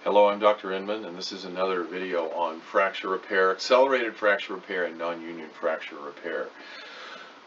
Hello, I'm Dr. Inman, and this is another video on fracture repair, accelerated fracture repair, and non-union fracture repair.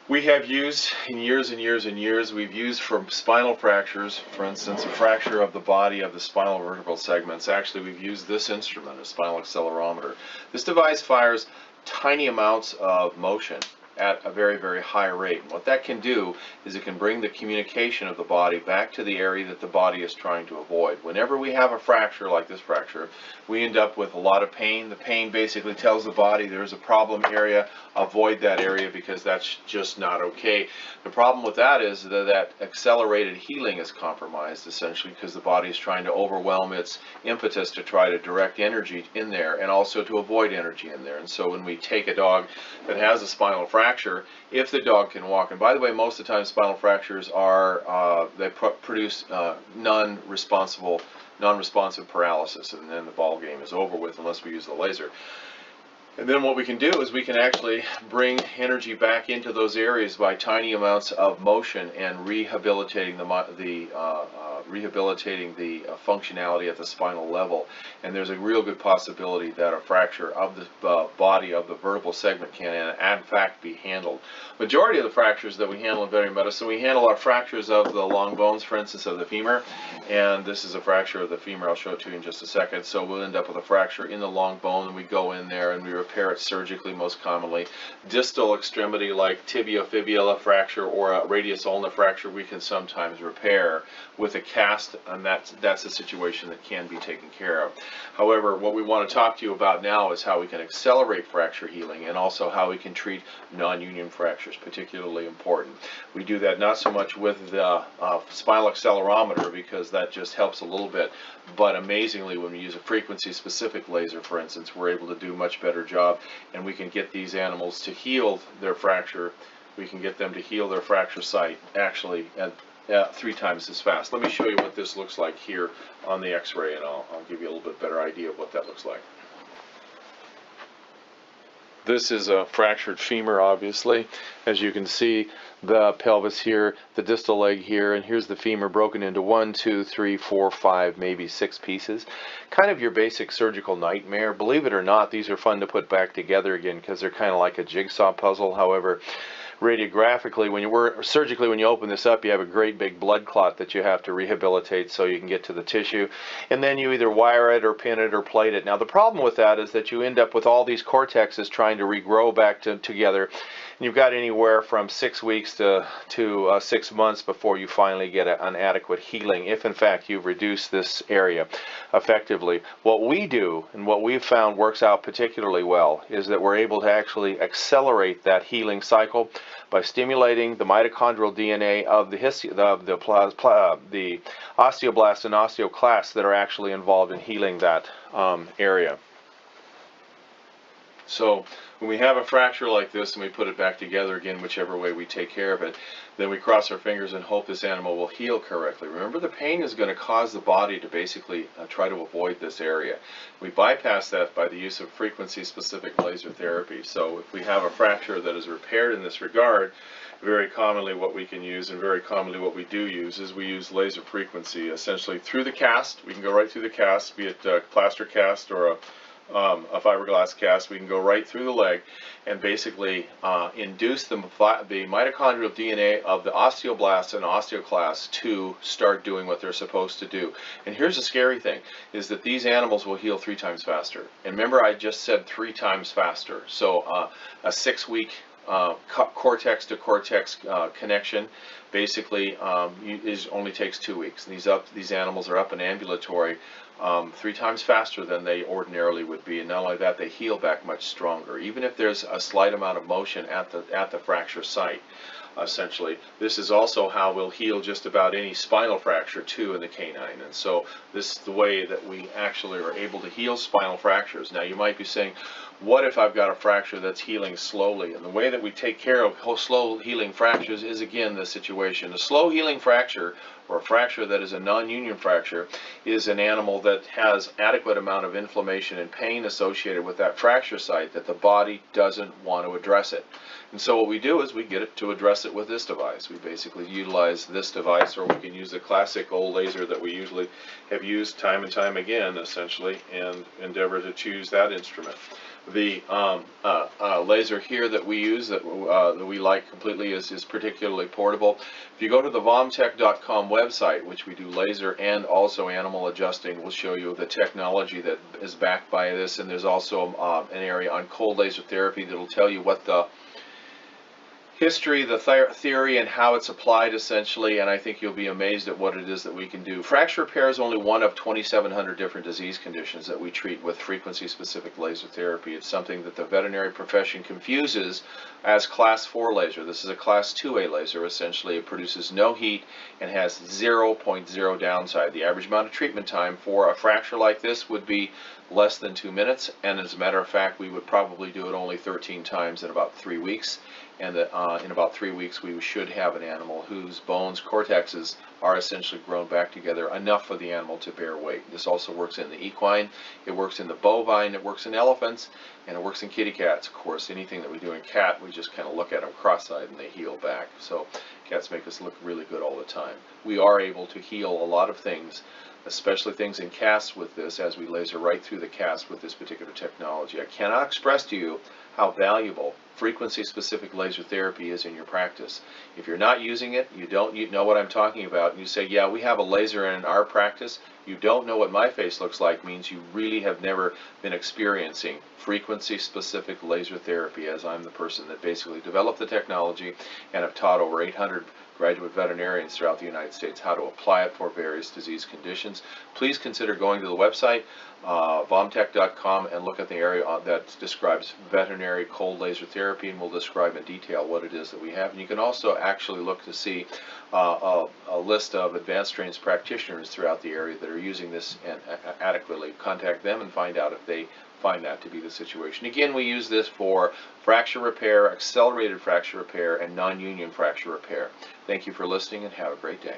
We have used in years and years and years, we've used for spinal fractures, for instance, a fracture of the body of the spinal vertebral segments. Actually, we've used this instrument, a spinal accelerometer. This device fires tiny amounts of motion at a very, very high rate. And what that can do is it can bring the communication of the body back to the area that the body is trying to avoid. Whenever we have a fracture like this fracture, we end up with a lot of pain. The pain basically tells the body there's a problem area, avoid that area because that's just not okay. The problem with that is that accelerated healing is compromised essentially because the body is trying to overwhelm its impetus to try to direct energy in there and also to avoid energy in there. And so when we take a dog that has a spinal fracture, if the dog can walk, and by the way, most of the time spinal fractures are they produce non-responsive paralysis, and then the ball game is over with unless we use the laser. And then what we can do is we can actually bring energy back into those areas by tiny amounts of motion and rehabilitating the functionality at the spinal level. And there's a real good possibility that a fracture of the body of the vertebral segment can in fact be handled. Majority of the fractures that we handle in veterinary medicine, we handle our fractures of the long bones, for instance, of the femur. And this is a fracture of the femur. I'll show it to you in just a second. So we'll end up with a fracture in the long bone, and we go in there and we repair it surgically most commonly. Distal extremity like tibio-fibula fracture or a radius ulna fracture we can sometimes repair with a cast, and that's a situation that can be taken care of. However, what we want to talk to you about now is how we can accelerate fracture healing and also how we can treat non-union fractures, particularly important. We do that not so much with the spinal accelerometer because that just helps a little bit, but amazingly when we use a frequency-specific laser, for instance, we're able to do a much better job, and we can get these animals to heal their fracture. We can get them to heal their fracture site actually at 3 times as fast. Let me show you what this looks like here on the x-ray, and I'll give you a little bit better idea of what that looks like. This is a fractured femur, obviously. As you can see, the pelvis here, the distal leg here, and here's the femur broken into 1, 2, 3, 4, 5, maybe 6 pieces. Kind of your basic surgical nightmare. Believe it or not, these are fun to put back together again because they're kind of like a jigsaw puzzle. However, radiographically, surgically, when you open this up, you have a great big blood clot that you have to rehabilitate so you can get to the tissue. And then you either wire it or pin it or plate it. Now, the problem with that is that you end up with all these cortexes trying to regrow back together. And you've got anywhere from 6 weeks to 6 months before you finally get an adequate healing, if in fact you've reduced this area effectively. What we do, and what we've found works out particularly well, is that we're able to actually accelerate that healing cycle by stimulating the mitochondrial DNA of the osteoblasts and osteoclasts that are actually involved in healing that area. So when we have a fracture like this and we put it back together again, whichever way we take care of it, then we cross our fingers and hope this animal will heal correctly. Remember, the pain is going to cause the body to basically try to avoid this area. We bypass that by the use of frequency-specific laser therapy. So if we have a fracture that is repaired in this regard, very commonly what we can use, and very commonly what we do use, is we use laser frequency essentially through the cast. We can go right through the cast, be it a plaster cast or a fiberglass cast. We can go right through the leg and basically induce the mitochondrial DNA of the osteoblasts and osteoclasts to start doing what they're supposed to do. And here's the scary thing, is that these animals will heal 3 times faster. And remember, I just said 3 times faster. So a 6-week cortex to cortex connection basically only takes 2 weeks. These animals are up and ambulatory 3 times faster than they ordinarily would be, and not only that, they heal back much stronger, even if there's a slight amount of motion at the fracture site. Essentially, this is also how we'll heal just about any spinal fracture too in the canine. And so this is the way that we actually are able to heal spinal fractures. Now you might be saying, What if I've got a fracture that's healing slowly? And the way that we take care of slow healing fractures is, again, the situation. A slow healing fracture, or a fracture that is a non-union fracture, is an animal that has adequate amount of inflammation and pain associated with that fracture site that the body doesn't want to address it. And so what we do is we get it to address it with this device. We basically utilize this device, or we can use the classic old laser that we usually have used time and time again, essentially, and endeavor to choose that instrument. The laser here that we use, that we like completely, is particularly portable. If you go to the vomtech.com website, which we do laser and also animal adjusting, we'll show you the technology that is backed by this, and there's also an area on cold laser therapy that will tell you what the history, the theory, and how it's applied, essentially, and I think you'll be amazed at what it is that we can do. Fracture repair is only one of 2,700 different disease conditions that we treat with frequency-specific laser therapy. It's something that the veterinary profession confuses as Class 4 laser. This is a Class 2A laser, essentially. It produces no heat and has 0.0 downside. The average amount of treatment time for a fracture like this would be less than 2 minutes, and as a matter of fact, we would probably do it only 13 times in about 3 weeks. And that in about 3 weeks we should have an animal whose bones, cortexes, are essentially grown back together enough for the animal to bear weight. This also works in the equine, it works in the bovine, it works in elephants, and it works in kitty cats. Of course, anything that we do in cat, we just kind of look at them cross-eyed and they heal back. So cats make us look really good all the time. We are able to heal a lot of things, especially things in casts with this, as we laser right through the cast with this particular technology. I cannot express to you how valuable frequency-specific laser therapy is in your practice. If you're not using it, you know what I'm talking about, and you say, yeah, we have a laser in our practice, you don't know what my face looks like, means you really have never been experiencing frequency-specific laser therapy, as I'm the person that basically developed the technology and have taught over 800 graduate veterinarians throughout the United States how to apply it for various disease conditions. Please consider going to the website, vomtech.com, and look at the area that describes veterinary cold laser therapy, and we'll describe in detail what it is that we have. And you can also actually look to see a list of advanced trained practitioners throughout the area that are using this and adequately. Contact them and find out if they find that to be the situation. Again, we use this for fracture repair, accelerated fracture repair, and non-union fracture repair. Thank you for listening, and have a great day.